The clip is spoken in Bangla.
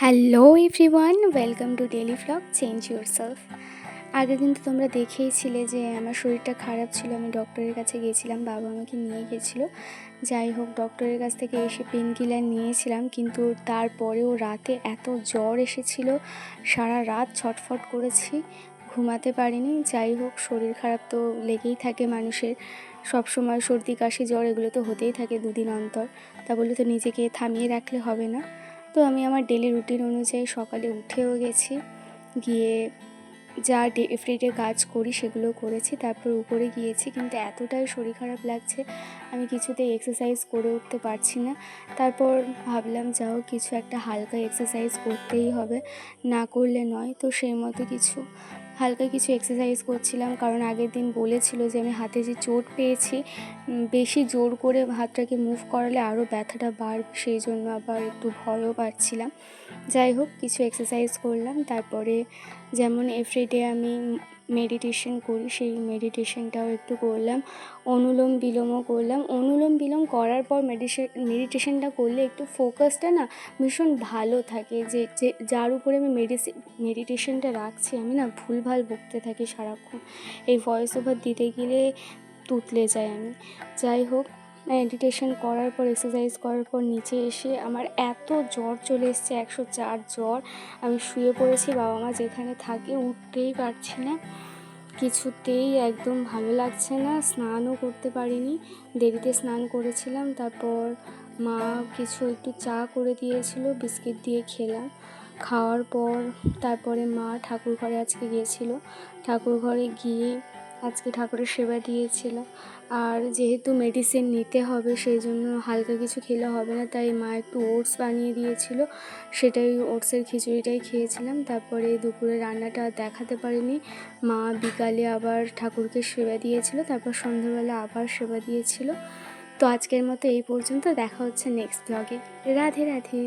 Hello everyone, welcome to daily vlog change yourself. আগের দিন তো তোমরা দেখেইছিলে যে আমার শরীরটা খারাপ ছিল, আমি ডক্টরের কাছে গিয়েছিলাম, বাবা আমাকে নিয়ে গেছিলো। যাই হোক, ডক্টরের কাছ থেকে এসে পেন কিলার নিয়েছিলাম, কিন্তু তারপরেও রাতে এত জ্বর এসেছিল, সারা রাত ছটফট করেছি, ঘুমাতে পারিনি। যাই হোক, শরীর খারাপ তো লেগেই থাকে মানুষের, সব সময় সর্দি কাশি জ্বর এগুলো তো হতেই থাকে দুদিন অন্তর। তা বলে তো নিজেকে থামিয়ে রাখলে হবে না। তো আমি আমার ডেলি রুটিন অনুযায়ী সকালে উঠেও গেছি, গিয়ে যা এভরিডে কাজ করি সেগুলো করেছি, তারপর উপরে গিয়েছি। কিন্তু এতটাই শরীর খারাপ লাগছে, আমি কিছুতেই এক্সারসাইজ করে উঠতে পারছি না। তারপর ভাবলাম যাও, কিছু একটা হালকা এক্সারসাইজ করতেই হবে, না করলে নয়। তো সেই মতো হালকা কিছু এক্সারসাইজ করছিলাম, কারণ আগের দিন বলেছিল যে আমি হাতে যে চোট পেয়েছি, বেশি জোর করে হাতটাকে মুভ করালে আরও ব্যথাটা বাড়বে, সেই জন্য আবার একটু ভয়ও পাচ্ছিলাম। যাই হোক, কিছু এক্সারসাইজ করলাম, তারপরে যেমন এভরিডে আমি মেডিটেশন করি, সেই মেডিটেশনটাও একটু করলাম, অনুলোম বিলোমও করলাম। অনুলোম বিলোম করার পর মেডিটেশনটা করলে একটু ফোকাসটা না ভীষণ ভালো থাকে। যে যার উপরে আমি মেডিটেশনটা রাখছি, আমি না ভুলভাল বকতে থাকি সারাক্ষণ, এই ভয়েস ওভার দিতে গেলে তুতলে যাই আমি। যাই হোক, মেডিটেশন করার পর, এক্সারসাইজ করার পর নিচে এসে আমার এত জ্বর চলে এসছে, 104 জ্বর। আমি শুয়ে পড়েছি, বাবা মা যেখানে থাকে, উঠতেই পারছি না, কিছুতেই একদম ভালো লাগছে না। স্নানও করতে পারিনি, দেরিতে স্নান করেছিলাম। তারপর মা কিছু একটু চা করে দিয়েছিল, বিস্কিট দিয়ে খেলাম। খাওয়ার পর তারপরে মা ঠাকুর ঘরে আজকে গিয়েছিলো, ঠাকুর ঘরে গিয়ে আজকে ঠাকুরের সেবা দিয়েছিল। আর যেহেতু মেডিসিন নিতে হবে, সেই জন্য হালকা কিছু খেলে হবে না, তাই মা একটু ওটস বানিয়ে দিয়েছিল, সেটাই, ওটসের খিচুড়িটাই খেয়েছিলাম। তারপরে দুপুরে রান্নাটা দেখাতে পারিনি, মা বিকালে আবার ঠাকুরকে সেবা দিয়েছিল, তারপর সন্ধ্যাবেলা আবার সেবা দিয়েছিল। তো আজকের মতো এই পর্যন্ত, দেখা হচ্ছে নেক্সট ব্লগে। রাধে রাধে।